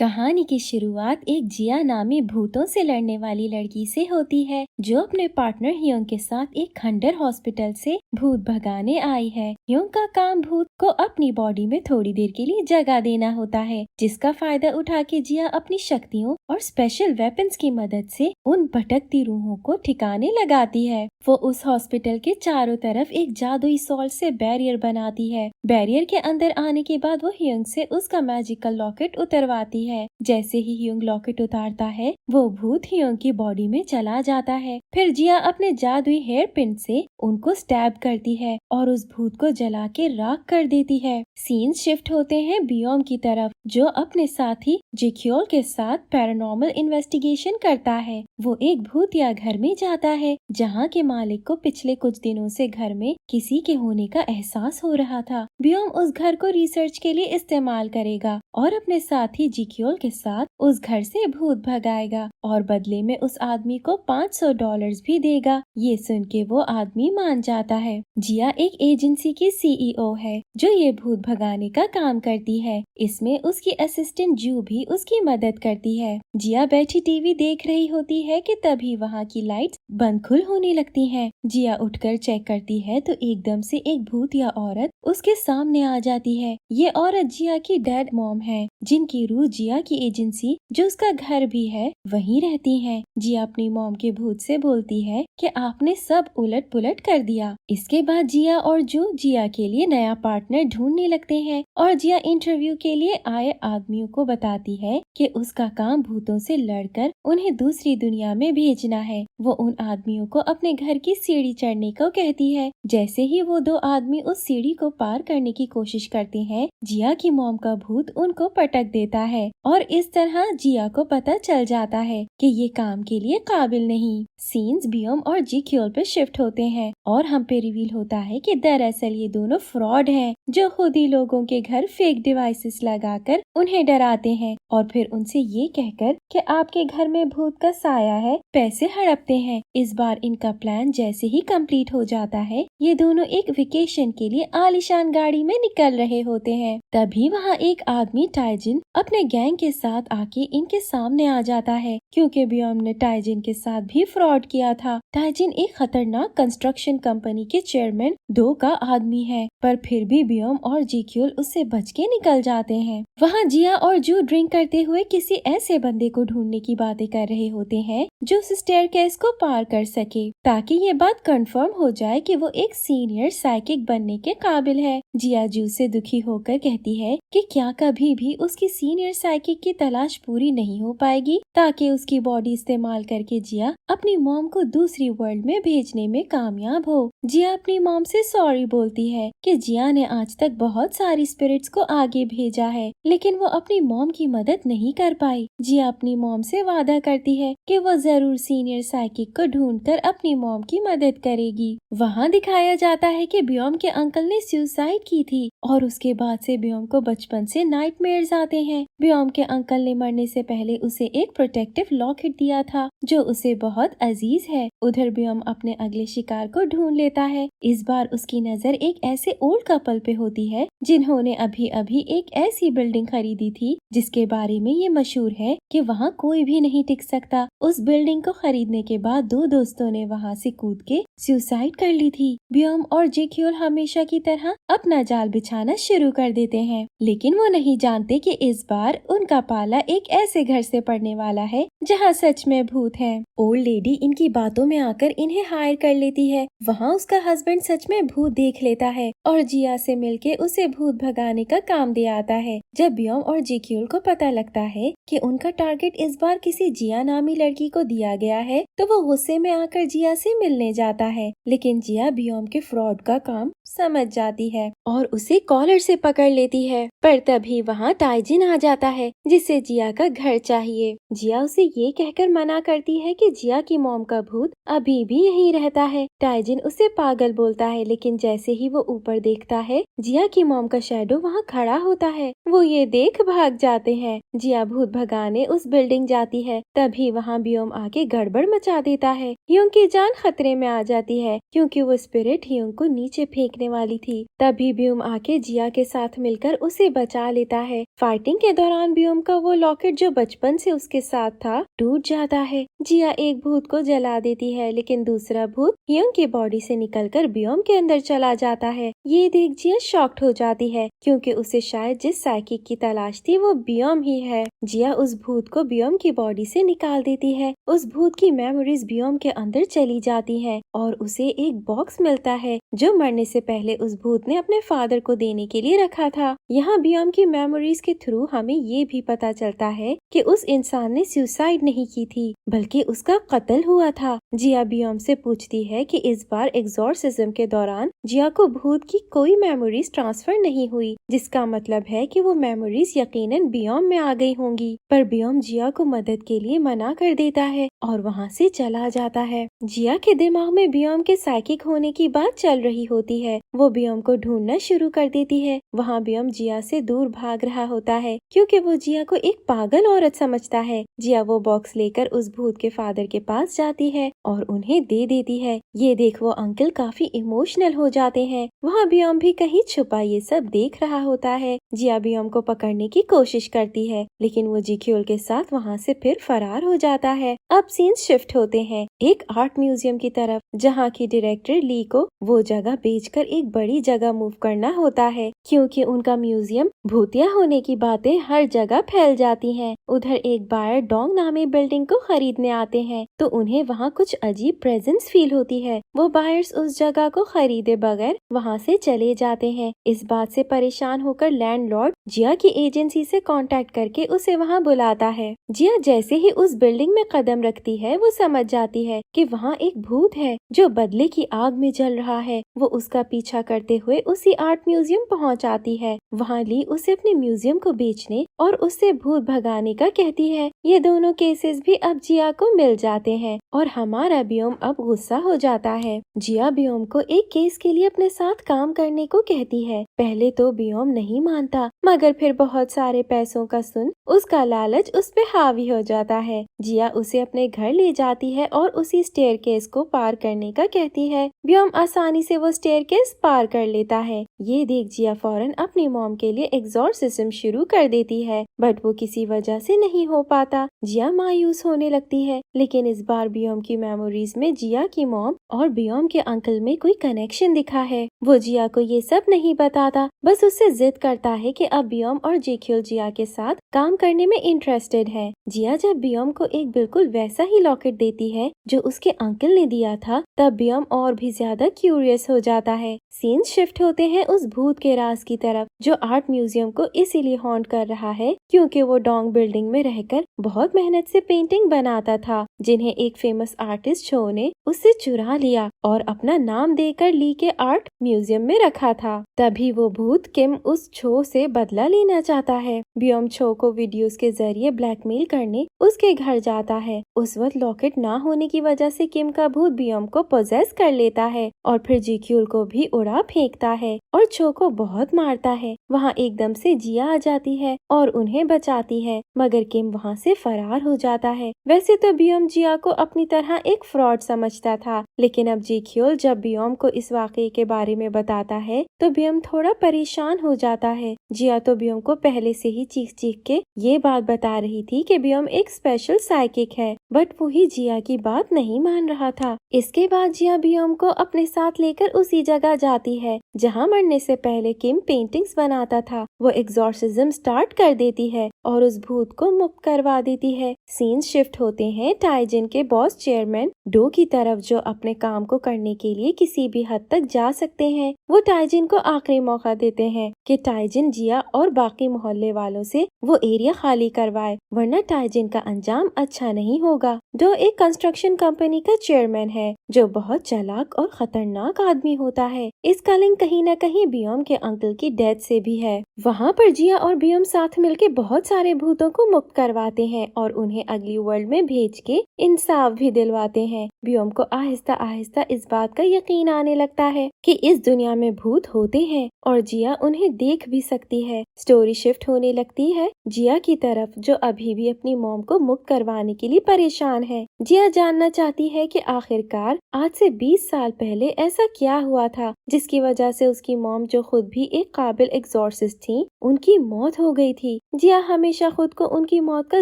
कहानी की शुरुआत एक जिया नामी भूतों से लड़ने वाली लड़की से होती है जो अपने पार्टनर ह्योंग के साथ एक खंडर हॉस्पिटल से भूत भगाने आई है। ह्योंग का काम भूत को अपनी बॉडी में थोड़ी देर के लिए जगह देना होता है, जिसका फायदा उठा के जिया अपनी शक्तियों और स्पेशल वेपन्स की मदद से उन भटकती रूहों को ठिकाने लगाती है। वो उस हॉस्पिटल के चारों तरफ एक जादुई सॉल्ट से बैरियर बनाती है। बैरियर के अंदर आने के बाद वो ह्योंग से उसका मैजिकल लॉकेट उतरवाती है। जैसे ही ह्योंग लॉकेट उतारता है वो भूत ह्योंग की बॉडी में चला जाता है। फिर जिया अपने जादुई हेयर पिन से उनको स्टैब करती है और उस भूत को जला के राख कर देती है। सीन शिफ्ट होते हैं बियोम की तरफ, जो अपने साथी जिक्योल के साथ पैरानॉर्मल इन्वेस्टिगेशन करता है। वो एक भूतिया घर में जाता है जहाँ के मालिक को पिछले कुछ दिनों से घर में किसी के होने का एहसास हो रहा था। बियोम उस घर को रिसर्च के लिए इस्तेमाल करेगा और अपने साथी जिक्योल के साथ उस घर से भूत भगाएगा और बदले में उस आदमी को $500 भी देगा। ये सुन के वो आदमी मान जाता है। जिया एक एजेंसी की CEO है जो ये भूत भगाने का काम करती है। इसमें उसकी असिस्टेंट जू भी उसकी मदद करती है। जिया बैठी टीवी देख रही होती है कि तभी वहाँ की लाइट्स बंद खुल होने लगती हैं। जिया उठकर चेक करती है तो एकदम से एक भूत या औरत उसके सामने आ जाती है। ये औरत जिया की डेड मॉम है, जिनकी रूह जिया की एजेंसी जो उसका घर भी है वहीं रहती है। जिया अपनी मॉम के भूत से बोलती है कि आपने सब उलट पुलट कर दिया। इसके बाद जिया और जू जिया के लिए नया पार्टनर ढूंढने लगते हैं और जिया इंटरव्यू के लिए आए आदमियों को बताती है कि उसका काम भूतों से लड़कर उन्हें दूसरी दुनिया में भेजना है। वो उन आदमियों को अपने घर की सीढ़ी चढ़ने को कहती है। जैसे ही वो दो आदमी उस सीढ़ी को पार करने की कोशिश करते हैं, जिया की मॉम का भूत उनको पटक देता है और इस तरह जिया को पता चल जाता है कि ये काम के लिए काबिल नहीं। सीन्स बियोम और जिक्योल पे शिफ्ट होते हैं और हम पे रिवील होता है कि दरअसल ये दोनों फ्रॉड हैं जो खुद ही लोगों के घर फेक डिवाइसेस लगाकर उन्हें डराते हैं और फिर उनसे ये कहकर कि आपके घर में भूत का साया है पैसे हड़पते हैं। इस बार इनका प्लान जैसे ही कंप्लीट हो जाता है, ये दोनों एक वेकेशन के लिए आलीशान गाड़ी में निकल रहे होते हैं। तभी वहाँ एक आदमी टाइजिन अपने गैंग के साथ आके इनके सामने आ जाता है, क्योंकि बियोम ने टाइजिन के साथ भी फ्रॉड किया था। टाइजिन एक खतरनाक कंस्ट्रक्शन कंपनी के चेयरमैन दो का आदमी है, पर फिर भी बियोम और जिक्योल उससे बच के निकल जाते हैं। वहाँ जिया और जू ड्रिंक करते हुए किसी ऐसे बंदे को ढूंढने की बातें कर रहे होते हैं जो उस स्टेयरकेस को पार कर सके, ताकि ये बात कंफर्म हो जाए कि वो एक सीनियर साइकिक बनने के काबिल है। जिया जू से दुखी होकर कहती है कि क्या कभी भी उसकी सीनियर साइकिक की तलाश पूरी नहीं हो पाएगी, ताकि उसकी बॉडी इस्तेमाल करके जिया अपनी मॉम को दूसरी वर्ल्ड में भेजने में कामयाब हो। जिया अपनी मॉम से सॉरी बोलती है कि जिया ने आज तक बहुत सारी स्पिरिट्स को आगे भेजा है, लेकिन वो अपनी मॉम की मदद नहीं कर पाई। जिया अपनी मॉम से वादा करती है कि वो जरूर सीनियर साइकिक को ढूंढकर अपनी मॉम की मदद करेगी। वहाँ दिखाया जाता है कि बियोम के अंकल ने सुसाइड की थी और उसके बाद से बियोम को बचपन से नाइटमेयर्स आते हैं। बियोम के अंकल ने मरने से पहले उसे एक प्रोटेक्टिव लॉकेट दिया था जो उसे बहुत अजीज है। उधर बियोम अपने अगले शिकार को ढूंढ लेता है। इस बार उसकी नजर एक ऐसे ओल्ड कपल पे होती है जिन्होंने अभी अभी एक ऐसी बिल्डिंग खरीदी थी जिसके बारे में ये मशहूर है कि वहाँ कोई भी नहीं टिक सकता। उस बिल्डिंग को खरीदने के बाद दो दोस्तों ने वहाँ से कूद के सुसाइड कर ली थी। बियोम और जिक्योल हमेशा की तरह अपना जाल बिछाना शुरू कर देते हैं, लेकिन वो नहीं जानते कि इस बार उनका पाला एक ऐसे घर से पड़ने वाला है जहाँ सच में भूत है। ओल्ड लेडी इनकी बातों में आकर इन्हें हायर कर लेती है। वहाँ उसका हस्बैंड सच में भूत देख लेता है और जिया से मिलके उसे भूत भगाने का काम दे आता है। जब बियोम और जिक्योल को पता लगता है कि उनका टारगेट इस बार किसी जिया नामी लड़की को दिया गया है, तो वो गुस्से में आकर जिया से मिलने जाता है, लेकिन जिया बियोम के फ्रॉड का काम समझ जाती है और उसे कॉलर से पकड़ लेती है। पर तभी वहाँ टाइजिन आ जाता है जिसे जिया का घर चाहिए। जिया उसे ये कहकर मना करती है कि जिया की मॉम का भूत अभी भी यहीं रहता है। टाइजिन उसे पागल बोलता है, लेकिन जैसे ही वो ऊपर देखता है जिया की मॉम का शैडो वहाँ खड़ा होता है। वो ये देख भाग जाते हैं। जिया भूत भगाने उस बिल्डिंग जाती है, तभी वहाँ बियोम आके गड़बड़ मचा देता है। ह्योंग की जान खतरे में आ जाती जाती है क्योंकि वो स्पिरिट हियोंग को नीचे फेंकने वाली थी। तभी ब्यूम आके जिया के साथ मिलकर उसे बचा लेता है। फाइटिंग के दौरान ब्यूम का वो लॉकेट जो बचपन से उसके साथ था टूट जाता है। जिया एक भूत को जला देती है, लेकिन दूसरा भूत हियोंग की बॉडी से निकलकर ब्यूम के अंदर चला जाता है। ये देख जिया शॉक्ड हो जाती है क्योंकि उसे शायद जिस साइकिक की तलाश थी वो ब्यूम ही है। जिया उस भूत को ब्यूम की बॉडी से निकाल देती है। उस भूत की मेमोरीज ब्यूम के अंदर चली जाती है और उसे एक बॉक्स मिलता है जो मरने से पहले उस भूत ने अपने फादर को देने के लिए रखा था। यहाँ ब्यूम की मेमोरीज के थ्रू हमें ये भी पता चलता है कि उस इंसान ने सुसाइड नहीं की थी बल्कि उसका कत्ल हुआ था। जिया ब्यूम से पूछती है कि इस बार एग्जॉर्सिज्म के दौरान जिया को भूत की कोई मेमोरीज ट्रांसफर नहीं हुई, जिसका मतलब है कि वो मेमोरीज यकीनन ब्यूम में आ गई होंगी। पर ब्यूम जिया को मदद के लिए मना कर देता है और वहाँ से चला जाता है। जिया के दिमाग में ब्यूम के साइकिक होने की बात चल रही होती है। वो ब्यूम को ढूंढना शुरू कर देती है। वहाँ ब्यूम जिया से दूर भाग रहा होता है क्योंकि वो जिया को एक पागल औरत समझता है। जिया वो बॉक्स लेकर उस भूत के फादर के पास जाती है और उन्हें दे देती है। ये देख वो अंकल काफी इमोशनल हो जाते हैं। वहाँ ब्यूम भी कहीं छुपा ये सब देख रहा होता है। जिया ब्यूम को पकड़ने की कोशिश करती है, लेकिन वो जिक्योल के साथ वहाँ से फिर फरार हो जाता है। अब सीन्स शिफ्ट होते हैं एक आर्ट म्यूजियम की तरफ, जहाँ की डायरेक्टर ली को वो जगह बेचकर एक बड़ी जगह मूव करना होता है क्योंकि उनका म्यूजियम भूतिया होने की बातें हर जगह फैल जाती हैं। उधर एक बायर डोंग नामी बिल्डिंग को खरीदने आते हैं तो उन्हें वहाँ कुछ अजीब प्रेजेंस फील होती है। वो बायर्स उस जगह को खरीदे बगैर वहाँ से चले जाते हैं। इस बात से परेशान होकर लैंडलॉर्ड जिया की एजेंसी से कांटेक्ट करके उसे वहाँ बुलाता है। जिया जैसे ही उस बिल्डिंग में कदम रखती है वो समझ जाती है कि वहाँ एक भूत है जो बदले की आग में जल रहा है। वो उसका पीछा करते हुए उसी आर्ट म्यूजियम पहुँच आती है। वहाँ ली उसे अपने म्यूजियम को बेचने और उससे भूत भगाने का कहती है। ये दोनों केसेस भी अब जिया को मिल जाते हैं और हमारा ब्यूम अब गुस्सा हो जाता है। जिया ब्यूम को एक केस के लिए अपने साथ काम करने को कहती है। पहले तो ब्यूम नहीं मानता, मगर फिर बहुत सारे पैसों का सुन उसका लालच उस पे हावी हो जाता है। जिया उसे अपने घर ले जाती है और उसी स्टेयरकेस को पार करने का कहती है। ब्यूम आसानी से वो स्टेयरकेस पार कर लेता है। ये देख जिया फौरन अपनी मॉम के लिए एग्जॉर्सिज्म शुरू कर देती है, बट वो किसी वजह से नहीं हो पाता। जिया मायूस होने लगती है, लेकिन इस बार ब्यूम की मेमोरीज में जिया की मॉम और ब्यूम के अंकल में कोई कनेक्शन दिखा है। वो जिया को ये सब नहीं बताता, बस उससे जिद करता है कि अब ब्यूम और जिक्योल जिया के साथ काम करने में इंटरेस्टेड है। जिया जब ब्यूम को एक बिल्कुल वैसा ही लॉकेट देती है जो उसके अंकल ने दिया था, तब ब्यूम और भी ज्यादा क्यूरियस हो जाता है। सीन्स शिफ्ट होते हैं उस भूत के राज की तरफ जो आर्ट म्यूजियम को इसीलिए हॉन्ट कर रहा है क्योंकि वो डोंग बिल्डिंग में रहकर बहुत मेहनत से पेंटिंग बनाता था, जिन्हें एक फेमस आर्टिस्ट छो ने उससे चुरा लिया और अपना नाम देकर ली के आर्ट म्यूजियम में रखा था। तभी वो भूत किम उस छो से बदला लेना चाहता है। ब्यूम छो को वीडियोस के जरिए ब्लैकमेल करने उसके घर जाता है। उस वक्त लॉकेट ना होने की वजह से किम का भूत ब्यूम को पोजेस कर लेता है और फिर जिक्यूल को भी उड़ा फेंकता है और छो को बहुत मारता है। वहाँ एकदम से जिया आ जाती है और उन्हें बचाती है, मगर किम वहाँ से फरार हो जाता है। वैसे तो ब्यूम जिया को अपनी तरह एक फ्रॉड समझता था, लेकिन अब जिक्यूल जब ब्यूम को इस वाकये के बारे में बताता है तो ब्यूम थोड़ा परेशान हो जाता है। जिया तो ब्यूम को पहले से ही चीख चीख के ये बात बता रही थी कि ब्यूम एक स्पेशल साइकिक है, बट वो ही जिया की बात नहीं मान रहा था। इसके बाद जिया ब्यूम को अपने साथ लेकर उसी जगह जाती है जहाँ मरने से पहले किम पेंटिंग्स बनाता था। वो एग्जॉर्सिज्म स्टार्ट कर देती है और उस भूत को मुक्त करवा देती है। सीन्स शिफ्ट होते हैं टाइजिन के बॉस चेयरमैन डो की तरफ, जो अपने काम को करने के लिए किसी भी हद तक जा सकते हैं। वो टाइजिन को आखिरी मौका देते हैं कि टाइजिन जिया और बाकी मोहल्ले वालों से वो एरिया खाली करवाए, वरना टाइजिन का अंजाम अच्छा नहीं होगा। डो एक कंस्ट्रक्शन कंपनी का चेयरमैन है जो बहुत चालाक और खतरनाक आदमी होता है। इसका लिंक कहीं न कहीं ब्यूम के अंकल की डेथ से भी है। वहाँ पर जिया और ब्यूम साथ मिलके बहुत सारे भूतों को मुक्त करवाते हैं और उन्हें अगली वर्ल्ड में भेज के इंसाफ भी दिलवाते हैं। ब्यूम को आहिस्ता आहिस्ता इस बात का यकीन आने लगता है कि इस दुनिया में भूत होते हैं और जिया उन्हें देख भी सकती है। स्टोरी शिफ्ट होने लगती है जिया की तरफ, जो अभी भी अपनी मॉम को मुक्त करवाने के लिए परेशान परेशान है। जिया जानना चाहती है कि आखिरकार आज से 20 साल पहले ऐसा क्या हुआ था जिसकी वजह से उसकी मॉम, जो खुद भी एक काबिल एग्जॉर्सिस्ट थी, उनकी मौत हो गई थी। जिया हमेशा खुद को उनकी मौत का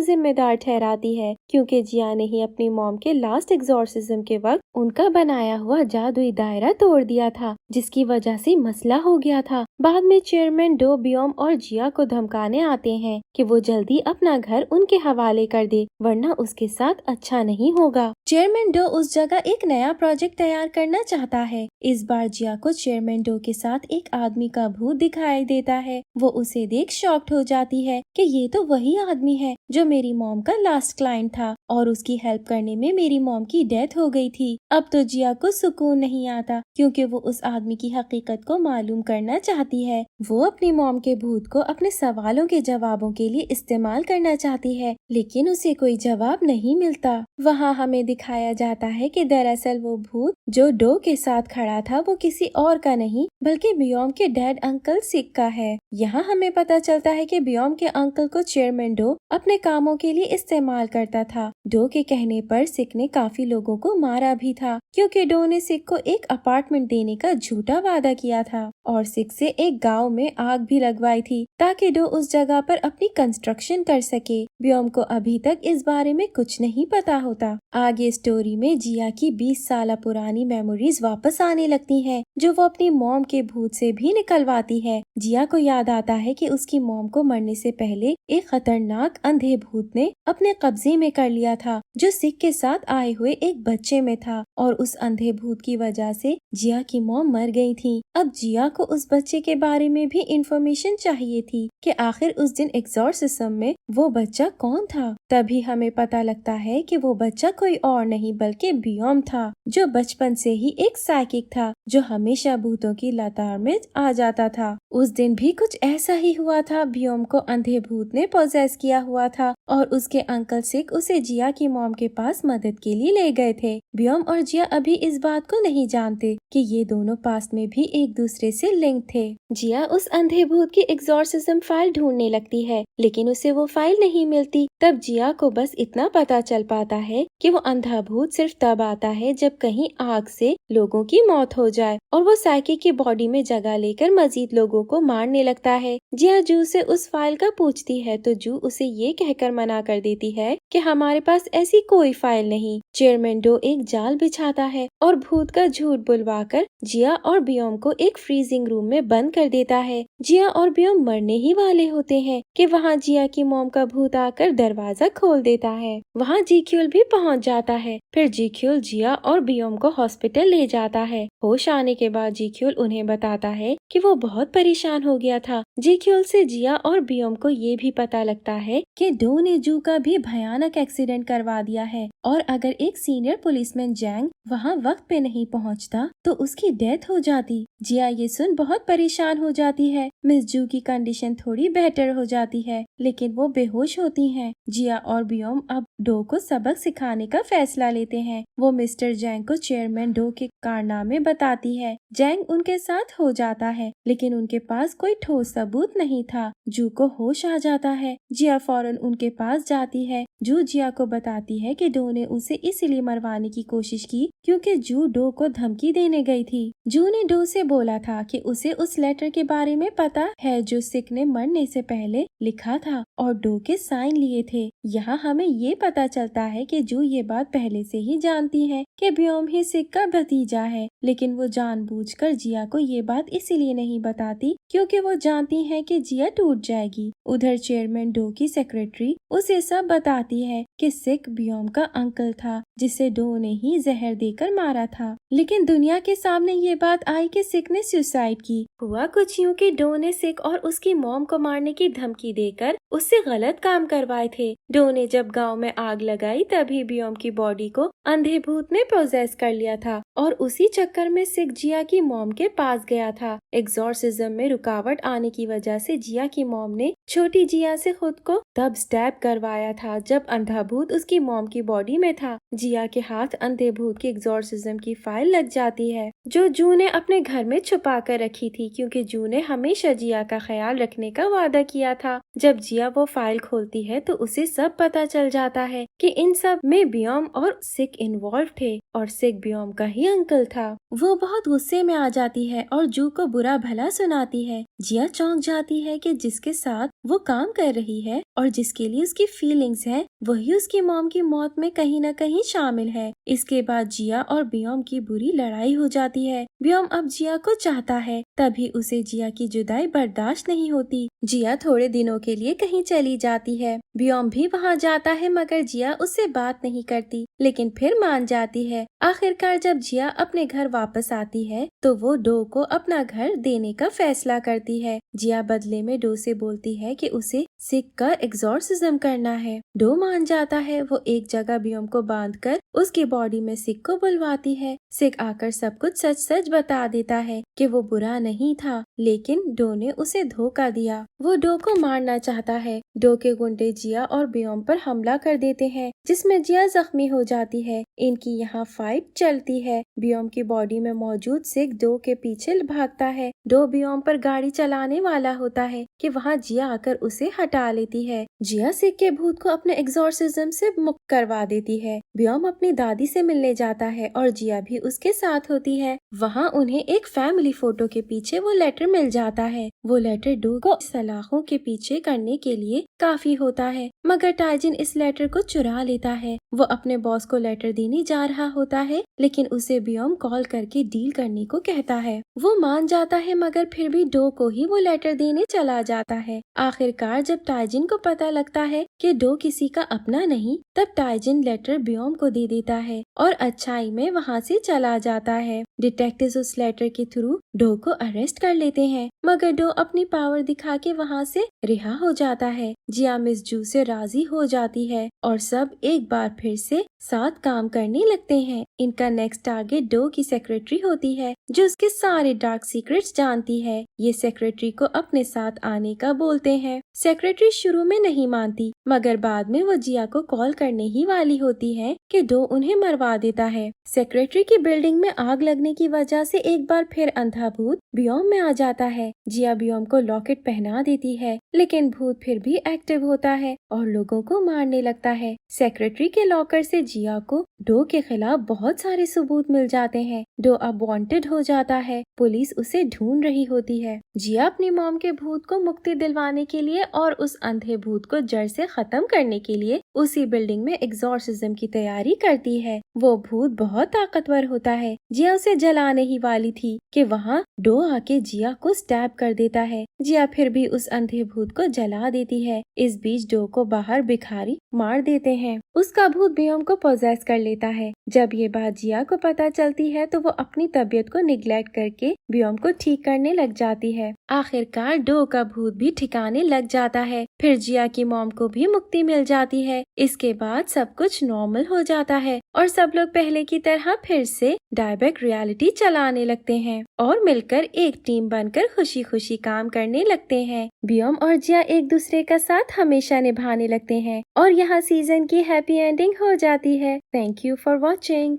जिम्मेदार ठहराती है क्योंकि जिया ने ही अपनी मॉम के लास्ट एग्जॉर्सिज्म के वक्त उनका बनाया हुआ जादुई दायरा तोड़ दिया था, जिसकी वजह से मसला हो गया था। बाद में चेयरमैन डो बियोम और जिया को धमकाने आते हैं कि वो जल्दी अपना घर उनके हवाले कर दे, वरना उसके साथ अच्छा नहीं होगा। चेयरमैन डो उस जगह एक नया प्रोजेक्ट तैयार करना चाहता है। इस बार जिया को चेयरमैन डो के साथ एक आदमी का भूत दिखाई देता है। वो उसे देख शॉक्ड हो जाती है कि ये तो वही आदमी है जो मेरी मॉम का लास्ट क्लाइंट था और उसकी हेल्प करने में मेरी मॉम की डेथ हो गई थी। अब तो जिया को सुकून नहीं आता क्योंकि वो उस आदमी की हकीकत को मालूम करना चाहती है। वो अपनी मॉम के भूत को अपने सवालों के जवाबों के लिए इस्तेमाल करना चाहती है, लेकिन उसे कोई जवाब नहीं मिलता। वहाँ हमें दिखाया जाता है कि दरअसल वो भूत जो डो के साथ खड़ा था वो किसी और का नहीं बल्कि बियोम के डैड अंकल सिक का है। यहाँ हमें पता चलता है कि बियोम के अंकल को चेयरमैन डो अपने कामों के लिए इस्तेमाल करता था। डो के कहने पर सिक ने काफी लोगों को मारा भी था क्योंकि डो ने सिक को एक अपार्टमेंट देने का झूठा वादा किया था और सिक से एक गांव में आग भी लगवाई थी ताकि डो उस जगह पर अपनी कंस्ट्रक्शन कर सके। बियोम को अभी तक इस बारे में कुछ नहीं पता होता। आगे स्टोरी में जिया की 20 साल पुरानी मेमोरीज वापस आने लगती हैं, जो वो अपनी मॉम के भूत से भी निकलवाती है। जिया को याद आता है कि उसकी मॉम को मरने से पहले एक खतरनाक अंधे भूत ने अपने कब्जे में कर लिया था, जो सिक के साथ आए हुए एक बच्चे में था और उस अंधे भूत की वजह से जिया की मॉम मर गई थी। अब जिया को उस बच्चे के बारे में भी इंफॉर्मेशन चाहिए थी कि आखिर उस दिन एग्जॉर्सिज्म में वो बच्चा कौन था। तभी हमें पता लगता है कि वो बच्चा कोई और नहीं बल्कि बियोम था, जो बचपन से ही एक साइकिक था जो हमेशा भूतों की लतार में आ जाता था। उस दिन भी कुछ ऐसा ही हुआ था। बियोम को अंधे भूत ने पोजेस किया हुआ था और उसके अंकल सिक उसे जिया की मॉम के पास मदद के लिए ले गए थे। बियोम और जिया अभी इस बात को नहीं जानते कि ये दोनों पास्ट में भी एक दूसरे से लिंक थे। जिया उस अंधे भूत की एग्जॉर्सिज्म फाइल ढूंढने लगती है, लेकिन उसे वो फाइल नहीं मिलती। तब जिया को बस इतना पता चल पाता है कि वो अंधा भूत सिर्फ तब आता है जब कहीं आग से लोगों की मौत हो जाए और वो साइकिक की बॉडी में जगह लेकर मजीद लोगों को मारने लगता है। जिया जू से उस फाइल का पूछती है तो जू उसे ये कहकर मना कर देती है कि हमारे पास ऐसी कोई फाइल नहीं। चेयरमैन डो एक जाल बिछाता है और भूत का झूठ बुलवाकर जिया और बियोम को एक फ्रीजिंग रूम में बंद कर देता है। जिया और बियोम मरने ही वाले होते हैं कि वहाँ जिया की मॉम का भूत आकर दरवाजा खोल देता है। वहाँ जीक्यूल भी पहुँच जाता है। फिर जीक्यूल जिया और बियोम को हॉस्पिटल ले जाता है। होश आने के बाद जीक्यूल उन्हें बताता है कि वो बहुत परेशान हो गया था। जीक्यूल से जिया और बियोम को ये भी पता लगता है कि डो ने जू का भी भयानक एक्सीडेंट करवा दिया है और अगर एक सीनियर पुलिसमैन जैंग वहाँ वक्त पे नहीं पहुँचता तो उसकी डेथ हो जाती। जिया ये सुन बहुत परेशान हो जाती है। मिस जू की कंडीशन थोड़ी बेहतर हो जाती है लेकिन वो बेहोश होती हैं। जिया और बियोम अब डो को सबक सिखाने का फैसला लेते हैं। वो मिस्टर जैंग को चेयरमैन डो के कारनामे बताती है। जैंग उनके साथ हो जाता है लेकिन उनके पास कोई ठोस सबूत नहीं था। जू को होश आ जाता है। जिया फौरन उनके पास जाती है। जू जिया को बताती है कि डो ने उसे इसलिए मरवाने की कोशिश की क्योंकि जू डो को धमकी देने गई थी। जू ने डो से बोला था कि उसे उस लेटर के बारे में पता है जो सिक ने मरने से पहले लिखा था और डो के साइन लिए थे। यहाँ हमें ये पता चलता है कि जू ये बात पहले से ही जानती है कि बियोम ही सिक का भतीजा है, लेकिन वो जानबूझकर जिया को ये बात इसीलिए नहीं बताती क्योंकि वो जानती है कि जिया टूट जाएगी। उधर चेयरमैन डो की सेक्रेटरी उसे सब बताती है कि सिक बियोम का अंकल था जिसे डो ने ही जहर देकर मारा था। लेकिन दुनिया के सामने ये बात आई कि सिक ने सुसाइड की। हुआ कुछ यूं कि डो ने सिक और उसकी मॉम को मारने की धमकी देकर उससे गलत काम करवाए थे। डो ने जब गांव में आग लगाई तभी बियोम की बॉडी को अंधे भूत ने पोजेस कर लिया था और उसी चक्कर में सिक जिया की मॉम के पास गया था। एग्जॉर्सिज्म में रुकावट आने की वजह से जिया की मॉम ने छोटी जिया से खुद को तब स्टैब करवाया था जब अंधा भूत उसकी मॉम की बॉडी में था। जिया के हाथ अंधे भूत की एग्जॉर्सिज्म की फाइल लग जाती है जो जू ने अपने घर में छुपा कर रखी थी, क्योंकि जू ने हमेशा जिया का ख्याल रखने का वादा किया था। जब जिया वो फाइल खोलती है तो उसे सब पता चल जाता है कि इन सब में बियोम और सिक इन्वॉल्व थे और सिक बियोम का ही अंकल था। वो बहुत गुस्से में आ जाती है और जू को बुरा भला सुनाती है। जिया चौंक जाती है कि जिसके साथ वो काम कर रही है और जिसके लिए उसकी फीलिंग्स है वही उसकी मॉम की मौत में कहीं न कहीं शामिल है। इसके बाद जिया और बियोम की बुरी लड़ाई हो जाती है। बियोम अब जिया को चाहता है, तभी उसे जिया की जुदाई बर्दाश्त नहीं होती। जिया थोड़े दिनों के लिए कहीं चली जाती है। बियोम भी वहाँ जाता है मगर जिया उससे बात नहीं करती, लेकिन फिर मान जाती है। आखिरकार जब जिया अपने घर वापस आती है तो वो डो को अपना घर देने का फैसला करती है। जिया बदले में डो से बोलती है कि उसे सिक का एग्जॉर्सिज्म करना है। डो मान जाता है। वो एक जगह बियोम को बांधकर उसकी बॉडी में सिक को बुलवाती है। सिक आकर सब कुछ सच सच बता देता है कि वो बुरा नहीं था, लेकिन डो ने उसे धोखा दिया। वो डो को मारना चाहता है। डो के गुंडे जिया और बियोम पर हमला कर देते हैं, जिसमें जिया जख्मी हो जाती है। इनकी यहाँ फाइट चलती है। बियोम की बॉडी में मौजूद सिक डो के पीछे भागता है। डो बियोम पर गाड़ी चलाने वाला होता है कि वहाँ जिया आकर उसे हटा लेती है। जिया सिक के भूत को अपने एग्जॉर्सिज्म से मुक्त करवा देती है। बियोम अपनी दादी से मिलने जाता है और जिया भी उसके साथ होती है। वहाँ उन्हें एक फैमिली फोटो के पीछे वो लेटर मिल जाता है। वो लेटर डो को सलाखों के पीछे करने के लिए काफी होता है, मगर टाइजिन इस लेटर को चुरा लेता है। वो अपने बॉस को लेटर देने जा रहा होता है, लेकिन उसे बियोम कॉल करके डील करने को कहता है। वो मान जाता है, मगर फिर भी डो को ही वो लेटर देने चला जाता है। आखिरकार जब टाइजिन को पता लगता है कि डो किसी का अपना नहीं, तब टाइजिन लेटर बियोम को दे देता है और अच्छाई में वहाँ से चला जाता है। डिटेक्टिव्स उस लेटर के थ्रू डो को अरेस्ट कर लेते हैं, मगर डो अपनी पावर दिखा के वहाँ से रिहा हो जाता है। जिया मिस जू से राजी हो जाती है और सब एक बार फिर से साथ काम करने लगते हैं। इनका नेक्स्ट टारगेट डो की सेक्रेटरी होती है, जो उसके सारे डार्क सीक्रेट्स जानती है। ये सेक्रेटरी को अपने साथ आने का बोलते हैं। सेक्रेटरी शुरू में नहीं मानती, मगर बाद में वो जिया को कॉल करने ही वाली होती है कि डो उन्हें मरवा देता है। सेक्रेटरी की बिल्डिंग में आग लगने की वजह से एक बार फिर अंधा भूत बियोम में आ जाता है। जिया बियोम को लॉकेट पहना देती है, लेकिन भूत फिर भी एक्टिव होता है और लोगों को मारने लगता है। सेक्रेटरी के लॉकर से जिया को डो के खिलाफ बहुत सारे सबूत मिल जाते हैं। डो अब वांटेड हो जाता है। पुलिस उसे ढूंढ रही होती है। जिया अपनी मॉम के भूत को मुक्ति दिलवाने के लिए और उस अंधे भूत को जड़ से खत्म करने के लिए उसी बिल्डिंग में एग्जॉर्सिज्म की तैयारी करती है। वो भूत बहुत ताकतवर होता है। जिया उसे जलाने ही वाली थी कि वहाँ डो आके जिया को स्टैब कर देता है। जिया फिर भी उस अंधे भूत को जला देती है। इस बीच डो को बाहर भिखारी मार देते हैं। उसका भूत बियोम को पोजेस कर लेता है। जब ये बात जिया को पता चलती है तो वो अपनी तबीयत को निग्लेक्ट करके बियोम को ठीक करने लग जाती है। आखिरकार डो का भूत भी ठिकाने लग जाता है। फिर जिया की मॉम को भी मुक्ति मिल जाती है। इसके बाद सब कुछ नॉर्मल हो जाता है और सब लोग पहले की तरह फिर से डायबैक रियलिटी चलाने लगते हैं और मिलकर एक टीम बनकर खुशी खुशी काम करने लगते हैं। बियोम और जिया एक दूसरे का साथ हमेशा निभाने लगते हैं और यहाँ सीजन की हैप्पी एंडिंग हो जाती है। Thank you for watching.